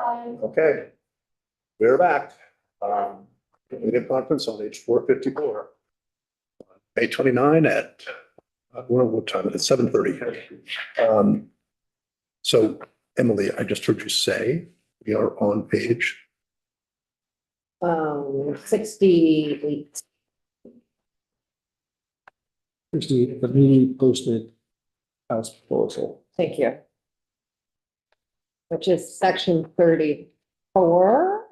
Okay, we're back. Video conference on H.454. May 29 at, I don't know what time it is, 7:30. So Emily, I just heard you say we are on page. 68. The newly posted House proposal. Thank you. Which is section 34.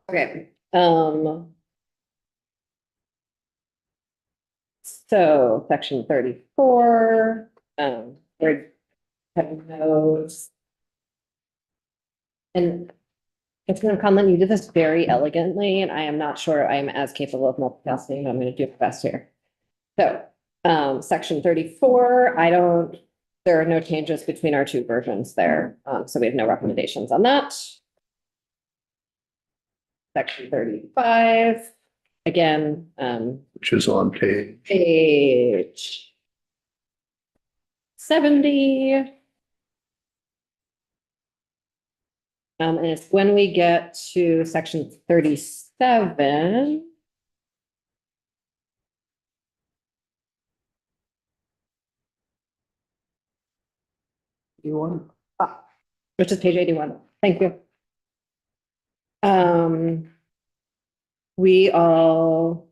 Okay, so section 34, we're having those. And it's going to comment, you did this very elegantly, and I am not sure I am as capable of multitasking. I'm going to do my best here. So, section 34, there are no changes between our two versions there. So we have no recommendations on that. Section 35, again, Which is on page 70. And it's when we get to section 37. Which is page 81. Thank you. We all,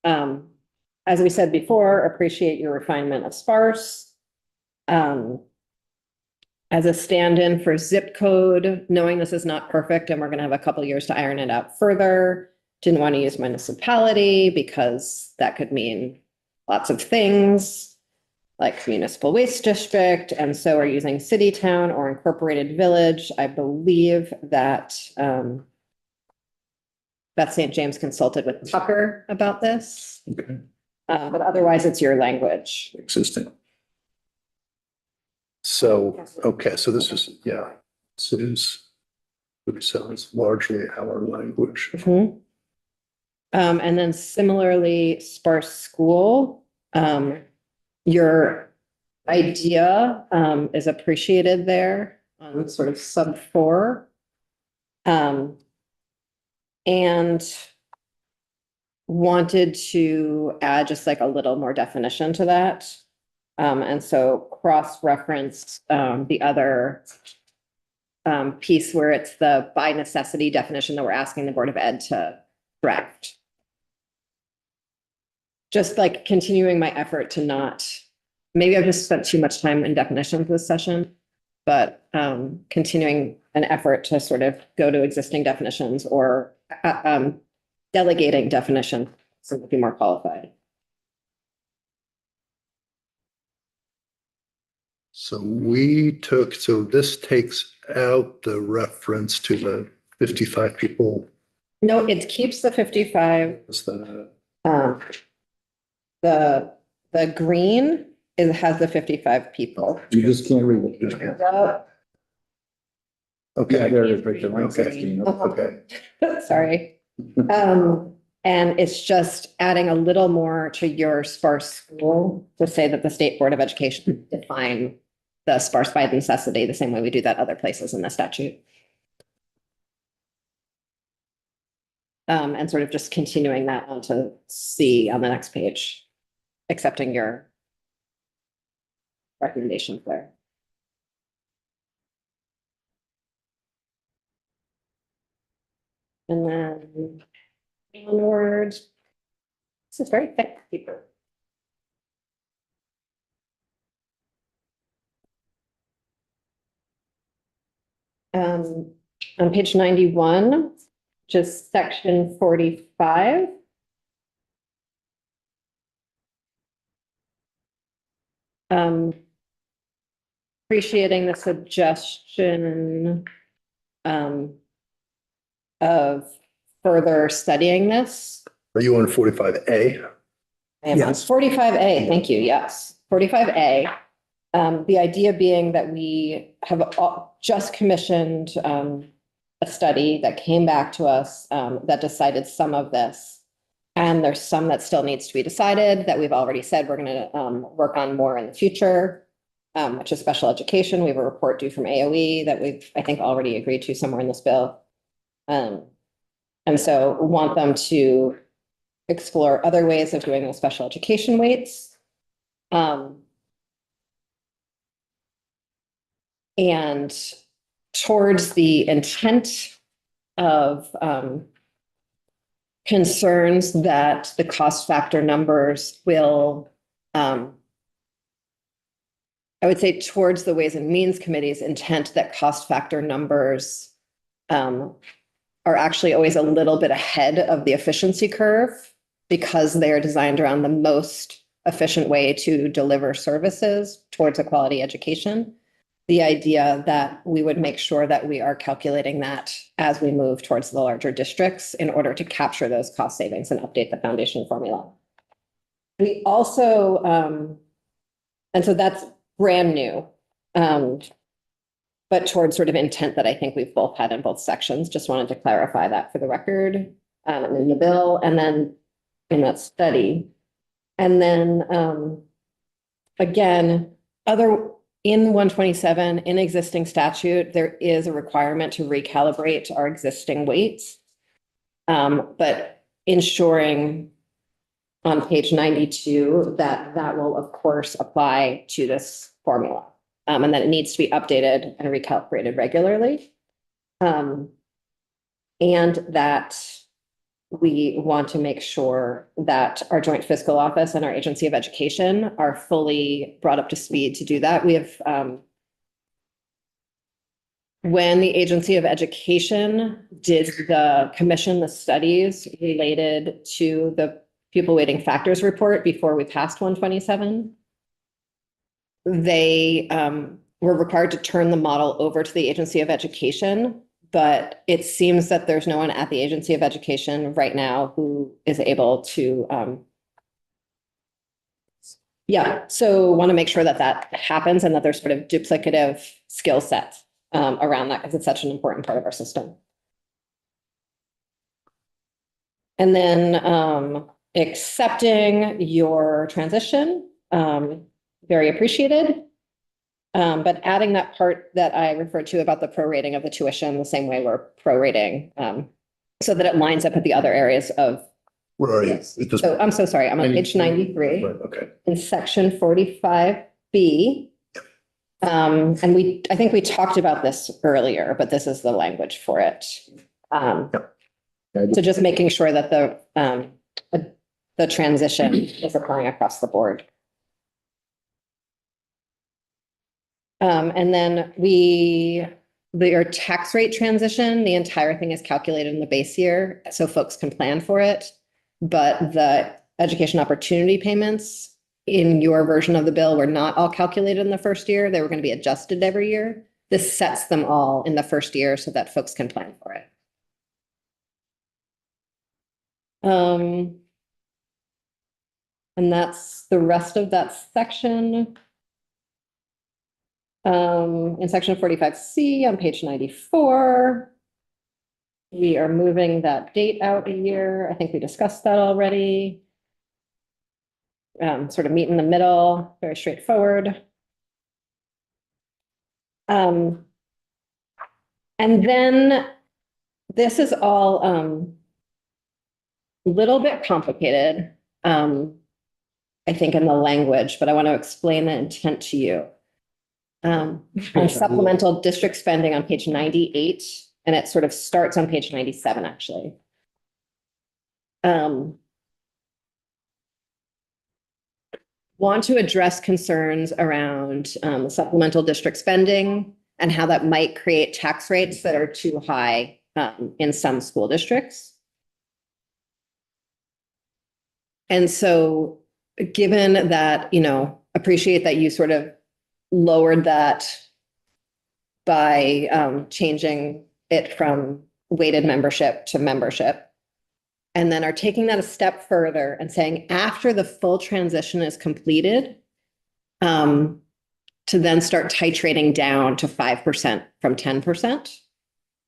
as we said before, appreciate your refinement of sparse. As a stand-in for zip code, knowing this is not perfect and we're going to have a couple years to iron it out further, didn't want to use municipality because that could mean lots of things like municipal waste district, and so we're using city, town, or incorporated village. I believe that Beth St. James consulted with Tucker about this, Okay, but otherwise it's your language. existing. So, okay, so this is, yeah, this is, so it's largely our language. And then similarly, sparse school, your idea is appreciated there on sort of sub 4. And wanted to add just like a little more definition to that. And so cross-reference the other piece where it's the by necessity definition that we're asking the Board of Ed to draft. Just like continuing my effort to not, maybe I've just spent too much time in definitions this session, but continuing an effort to sort of go to existing definitions or delegating definition so to be more qualified. So so this takes out the reference to the 55 people. No, it keeps the 55. Is that, The green has the 55 people. You just can't read it. Yep. okay, Yeah, there it is, right there, line Okay. 16. okay, Sorry. And it's just adding a little more to your sparse school to say that the State Board of Education define the sparse by necessity the same way we do that other places in the statute. And sort of just continuing that onto C on the next page, accepting your recommendations there. And then onward. This is very thick paper. On page 91, just section 45. Appreciating the suggestion of further studying this. are you on 45A? I am on 45A, thank you, yes, 45A. The idea being that we have just commissioned a study that came back to us that decided some of this. And there's some that still needs to be decided that we've already said we're going to work on more in the future. which is special education. We have a report due from AOE that we've, I think, already agreed to somewhere in this bill. And so want them to explore other ways of doing the special education weights. And towards the intent of concerns that the cost factor numbers will, I would say towards the Ways and Means Committee's intent that cost factor numbers are actually always a little bit ahead of the efficiency curve because they are designed around the most efficient way to deliver services towards a quality education. The idea that we would make sure that we are calculating that as we move towards the larger districts in order to capture those cost savings and update the foundation formula. We also, and so that's brand new, but towards sort of intent that I think we've both had in both sections. Just wanted to clarify that for the record, in the bill and then in that study. And then again, in 127, in existing statute, there is a requirement to recalibrate our existing weights, but ensuring on page 92 that that will, of course, apply to this formula, and that it needs to be updated and recalibrated regularly, and that we want to make sure that our joint fiscal office and our agency of education are fully brought up to speed to do that. We have, when the agency of education did commission the studies related to the pupil weighting factors report before we passed 127, they were required to turn the model over to the agency of education. But it seems that there's no one at the Agency of Education right now who is able to, so want to make sure that that happens and that there's sort of duplicative skill sets around that because it's such an important part of our system. And then accepting your transition, very appreciated. But adding that part that I referred to about the prorating of the tuition the same way we're prorating, so that it lines up with the other areas of. Where are you? Yes. So I'm so sorry. I'm on page 93 Right, okay. in section 45B. And I think we talked about this earlier, but this is the language for it. So just making sure that the transition is applying across the board. And then your tax rate transition, the entire thing is calculated in the base year, so folks can plan for it. But the education opportunity payments in your version of the bill were not all calculated in the first year. They were going to be adjusted every year. This sets them all in the first year so that folks can plan for it. And that's the rest of that section. In section 45C on page 94, we are moving that date out a year. I think we discussed that already. Sort of meet in the middle, very straightforward. And then this is all a little bit complicated, I think, in the language, but I want to explain the intent to you. On supplemental district spending on page 98, and it sort of starts on page 97, actually. Want to address concerns around supplemental district spending and how that might create tax rates that are too high in some school districts. And so given that, appreciate that you sort of lowered that by changing it from weighted membership to membership, and then are taking that a step further and saying after the full transition is completed, to then start titrating down to 5% from 10%,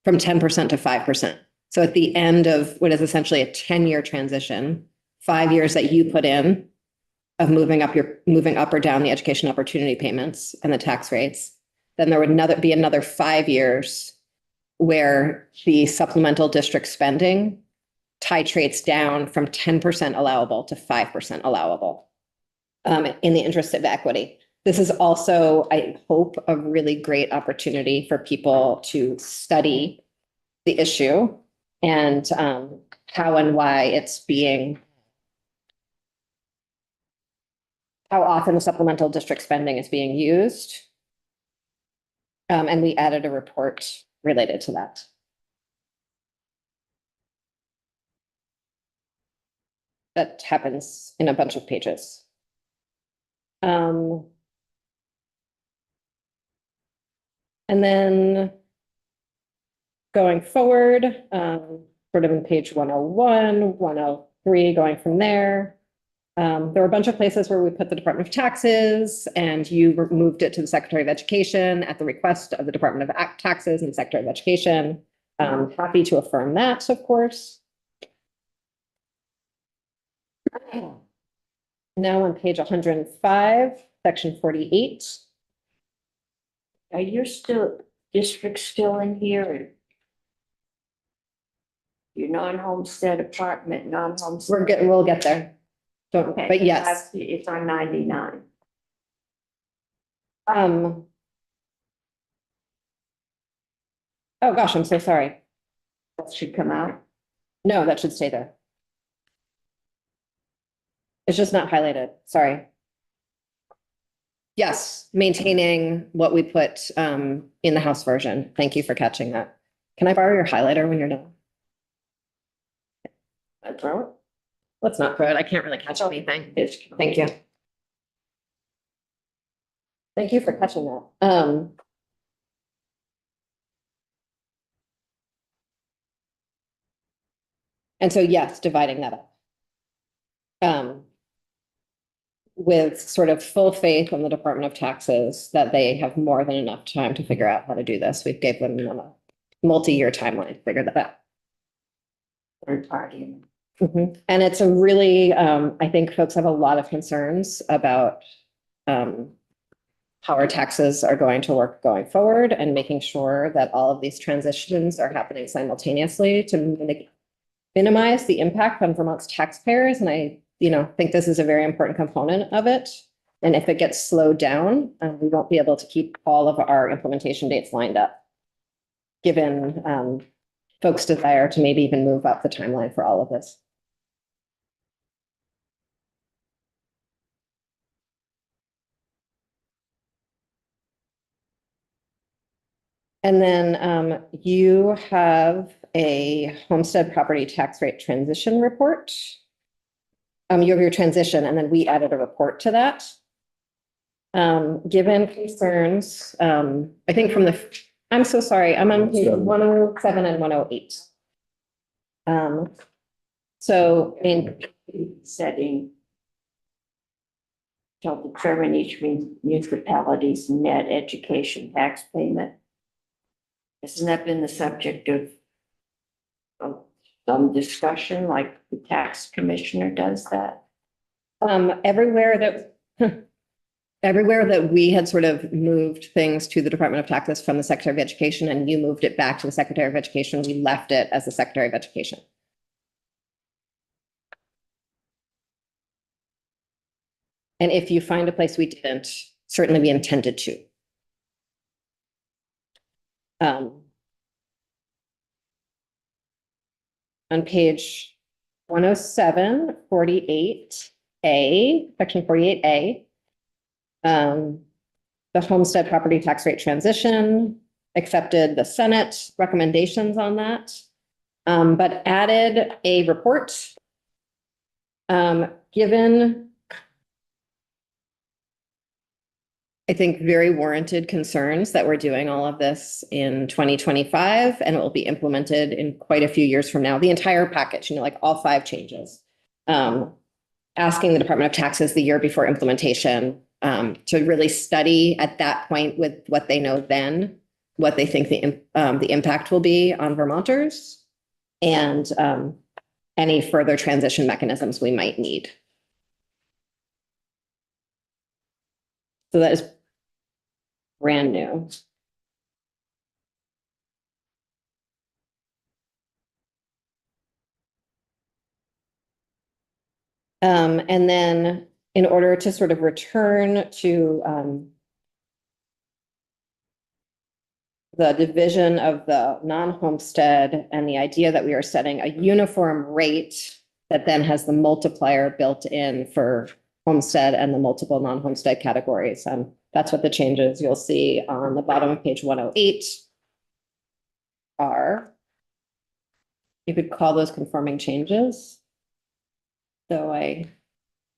from 10% to 5%. So at the end of what is essentially a 10-year transition, 5 years that you put in, of moving up or down the education opportunity payments and the tax rates, then there would be another 5 years where the supplemental district spending titrates down from 10% allowable to 5% allowable in the interest of equity. This is also, I hope, a really great opportunity for people to study the issue and how and why it's being, how often the supplemental district spending is being used. And we added a report related to that. That happens in a bunch of pages. And then going forward, sort of in page 101, 103, going from there. There were a bunch of places where we put the Department of Taxes, and you moved it to the Secretary of Education at the request of the Department of Taxes and Secretary of Education. Happy to affirm that, of course. Now on page 105, section 48. Are your districts still in here? Your non-homestead apartment, non-homestead? We'll get there. Okay, But yes. it's on 99. Oh gosh, I'm so sorry. That should come out. No, that should stay there. It's just not highlighted. Sorry. Yes, maintaining what we put in the House version. Thank you for catching that. Can I borrow your highlighter when you're done? I throw it. Let's not throw it. I can't really catch anything. Thank you. Thank you for catching that. And so, yes, dividing that up. With sort of full faith in the Department of Taxes that they have more than enough time to figure out how to do this. We've gave them a multi-year timeline to figure that out. Third party. And it's a really, I think folks have a lot of concerns about how our taxes are going to work going forward and making sure that all of these transitions are happening simultaneously to minimize the impact on Vermont's taxpayers. And I think this is a very important component of it. And if it gets slowed down, we won't be able to keep all of our implementation dates lined up, given folks' desire to maybe even move up the timeline for all of this. And then you have a homestead property tax rate transition report. You have your transition, and then we added a report to that. Given concerns, I think from I'm so sorry, I'm on page 107 and 108. So in setting shall determine each municipality's net education tax payment. Hasn't that been the subject of some discussion, like the tax commissioner does that? Everywhere that we had sort of moved things to the Department of Taxes from the Secretary of Education and you moved it back to the Secretary of Education, we left it as the Secretary of Education. And if you find a place we didn't, certainly we intended to. On page 107, 48A, section 48A, the homestead property tax rate transition, accepted the Senate recommendations on that, but added a report. Given, I think, very warranted concerns that we're doing all of this in 2025 and it will be implemented in quite a few years from now, the entire package, like all 5 changes. Asking the Department of Taxes the year before implementation to really study at that point with what they know then, what they think the impact will be on Vermonters and any further transition mechanisms we might need. So that is brand new. And then in order to sort of return to, the division of the non-homestead and the idea that we are setting a uniform rate that then has the multiplier built in for homestead and the multiple non-homestead categories. That's what the changes you'll see on the bottom of page 108 are. You could call those conforming changes. Though I'm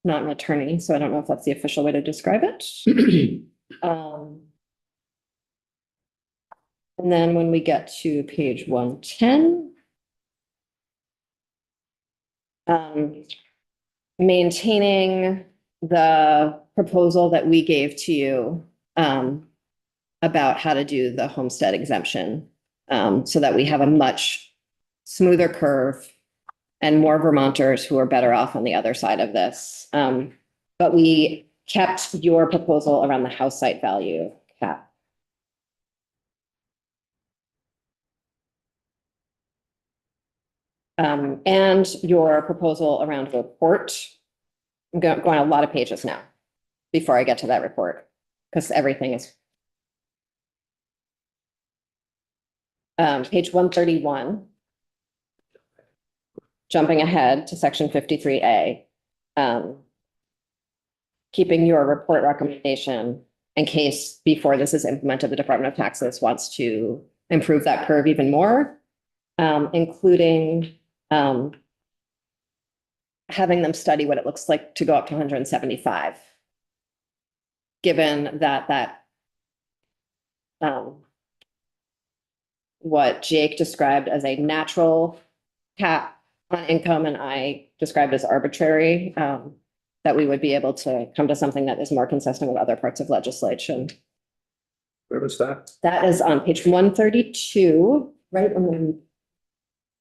not an attorney, so I don't know if that's the official way to describe it. And then when we get to page 110, maintaining the proposal that we gave to you about how to do the homestead exemption, so that we have a much smoother curve and more Vermonters who are better off on the other side of this. But we kept your proposal around the house site value cap. And your proposal around report. I'm going a lot of pages now before I get to that report, because everything is. Page 131. Jumping ahead to section 53A. Keeping your report recommendation in case before this is implemented, the Department of Taxes wants to improve that curve even more, including having them study what it looks like to go up to 175. Given that what Jake described as a natural cap on income and I described as arbitrary, that we would be able to come to something that is more consistent with other parts of legislation. Where was that? That is on page 132, right? And then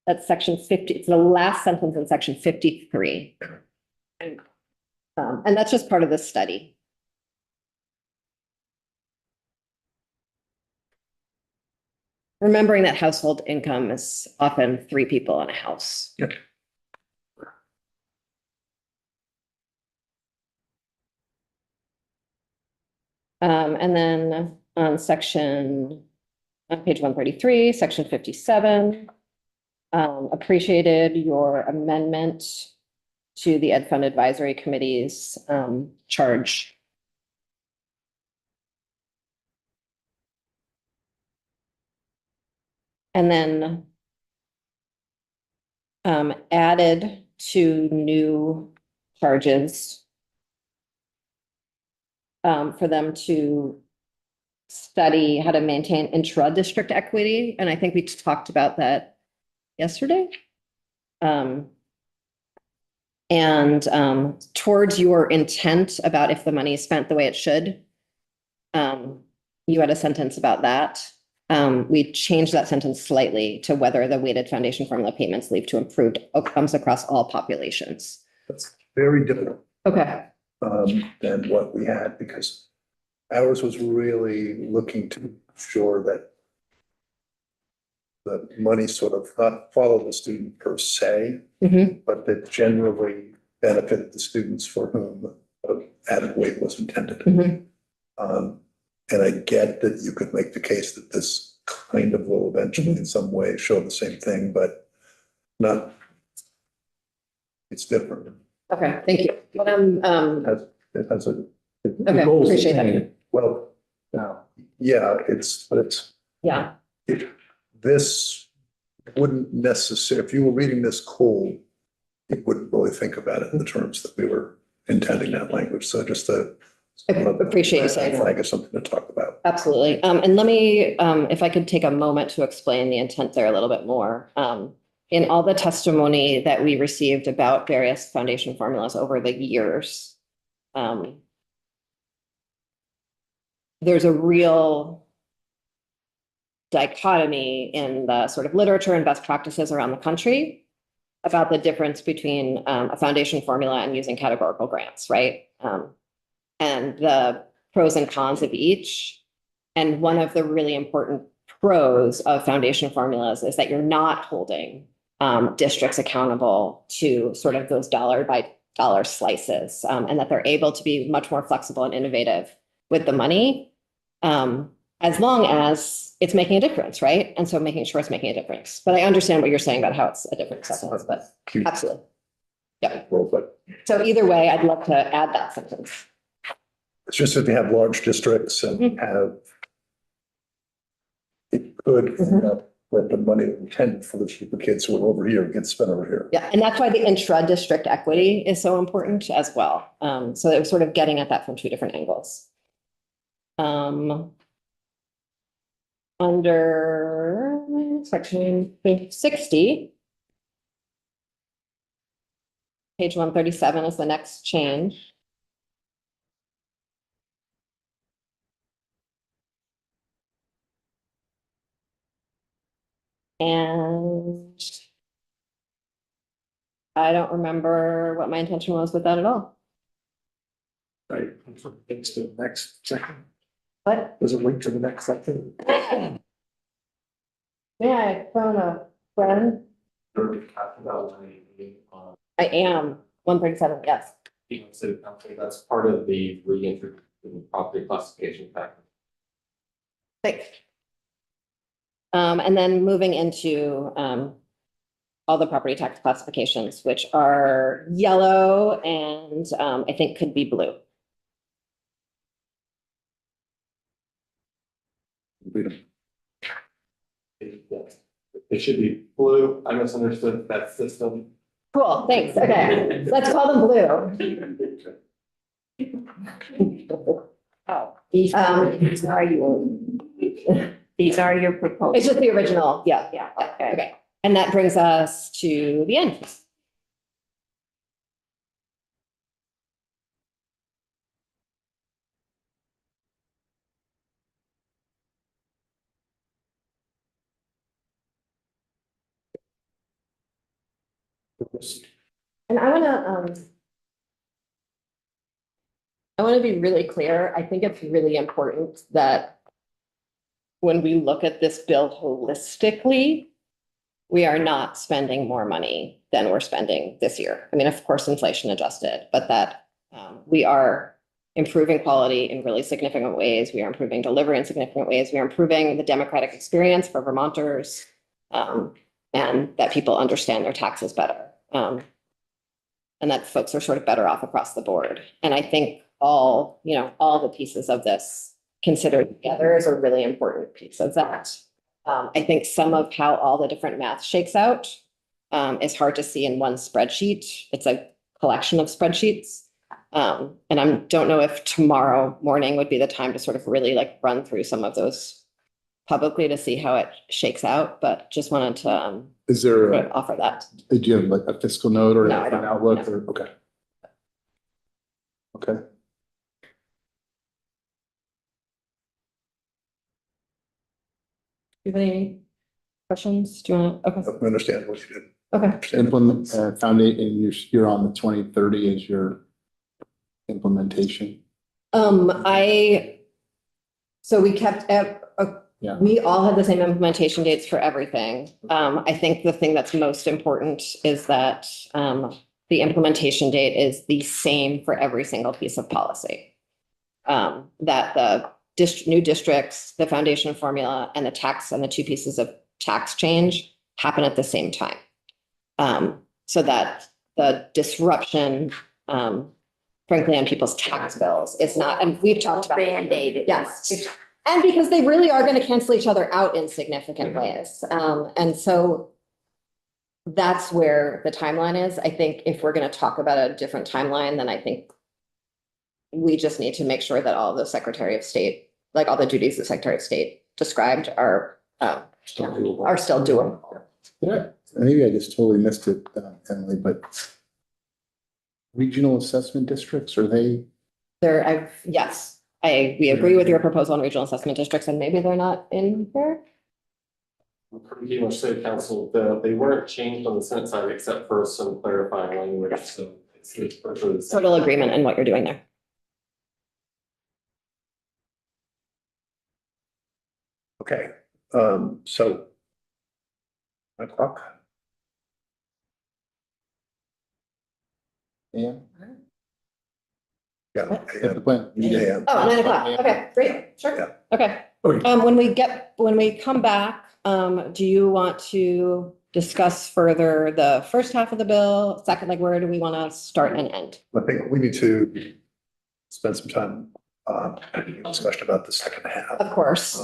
that's section 50. It's the last sentence in section 53. And that's just part of the study. Remembering that household income is often 3 people in a house. Yep. And then on page 133, section 57, appreciated your amendment to the Ed Fund Advisory Committee's charge. And then added 2 new charges for them to study how to maintain intra-district equity. And I think we talked about that yesterday. Towards your intent about if the money is spent the way it should, you had a sentence about that. We changed that sentence slightly to whether the weighted foundation formula payments lead to improved outcomes across all populations. That's very different Okay. than what we had, because ours was really looking to ensure that the money sort of not follow the student per se, but that generally benefited the students for whom added weight was intended. And I get that you could make the case that this kind of will eventually in some way show the same thing, but not, it's different. Okay, thank you. But It has a, okay, goal's the appreciate that. same. well, Now, yeah, it's, Yeah, this wouldn't necessarily, if you were reading this cold, you wouldn't really think about it in the terms that we were intending that language. So just I appreciate you saying that. flag is something to talk about. Absolutely. And let me, if I could take a moment to explain the intent there a little bit more. In all the testimony that we received about various foundation formulas over the years, there's a real dichotomy in the sort of literature and best practices around the country about the difference between a foundation formula and using categorical grants, right? And the pros and cons of each. And one of the really important pros of foundation formulas is that you're not holding districts accountable to sort of those dollar by dollar slices, and that they're able to be much more flexible and innovative with the money, as long as it's making a difference, right? And so making sure it's making a difference. But I understand what you're saying about how it's a different sentence, but absolutely. Yeah. But So either way, I'd love to add that sentence. it's just if you have large districts and have, it could end up with the money intended for the kids who are over here gets spent over here. Yeah, and that's why the intra-district equity is so important as well. So it was sort of getting at that from two different angles. Under section 60, page 137 is the next change. And I don't remember what my intention was with that at all. Right. Links to the next section. But Does it link to the next section? yeah, I found a friend. I am 137, yes. That's part of the reintroduction property classification package. Thanks. And then moving into all the property tax classifications, which are yellow and I think could be blue. It should be blue. I misunderstood that system. Cool, thanks. Okay, let's call them blue. Oh, these are your proposals. It's just the original, yeah. Yeah, okay. Okay, and that brings us to the end. And I want to be really clear. I think it's really important that when we look at this bill holistically, we are not spending more money than we're spending this year. I mean, of course, inflation adjusted, but that we are improving quality in really significant ways. We are improving delivery in significant ways. We are improving the democratic experience for Vermonters, and that people understand their taxes better. And that folks are sort of better off across the board. And I think all the pieces of this considered together is a really important piece of that. I think some of how all the different math shakes out is hard to see in one spreadsheet. It's a collection of spreadsheets. And I don't know if tomorrow morning would be the time to sort of really like run through some of those publicly to see how it shakes out, but just wanted to Is there, offer that. do you have like a fiscal note or No, I an don't. outlook No. or, okay. Okay. Do you have any questions? Do you want to? Okay. I understand what you did. Okay. Implement, foundation, and you're on the 2030 as your implementation. So we kept, Yeah. we all had the same implementation dates for everything. I think the thing that's most important is that the implementation date is the same for every single piece of policy. That the new districts, the foundation formula, and the tax and the two pieces of tax change happen at the same time. So that the disruption, frankly, on people's tax bills is not, and we've talked about. Band-Aid. Yes. And because they really are going to cancel each other out in significant ways. And so that's where the timeline is. I think if we're going to talk about a different timeline, then I think we just need to make sure that all the Secretary of State, like all the duties the Secretary of State described are still doable. Yeah, maybe I just totally missed it, Emily, but regional assessment districts, are they? Yes, we agree with your proposal on regional assessment districts, and maybe they're not in here. Pretty much City Council, they weren't changed on the Senate side except for some clarifying language, so it's virtually the same. Total agreement in what you're doing there. Okay, so 9 o'clock. Yeah, Yeah. hit the plan. Yeah. Oh, 9 o'clock. Okay, great. Yeah. Sure. Okay. Oh, When we come back, do you want to discuss further the first half of the bill? Second, like where do we want to start and end? I think we need to spend some time, discussion about the second half. Of course.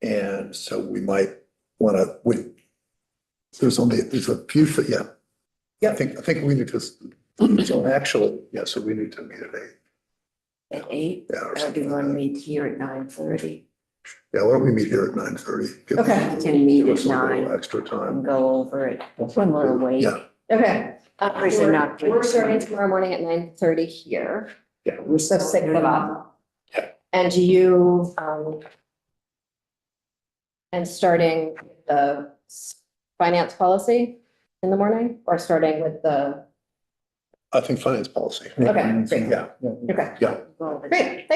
And so we might want to, there's a few, yeah. I think we need to, so actually, yeah, so we need to meet at 8. At 8, Yeah, or or do something you like want to that. meet here at 9:30? Yeah, why don't we meet here at 9:30? Okay. We can meet Give at us a little 9 extra and time. go over it when we're awake. Yeah, Okay. Or is it not good? We're starting tomorrow morning at 9:30 here. yeah. So 6 of us. Yeah. And do you, and starting the finance policy in the morning or starting with the, I think finance policy. okay, great. Yeah, Okay, yeah. Go over it. great, thanks.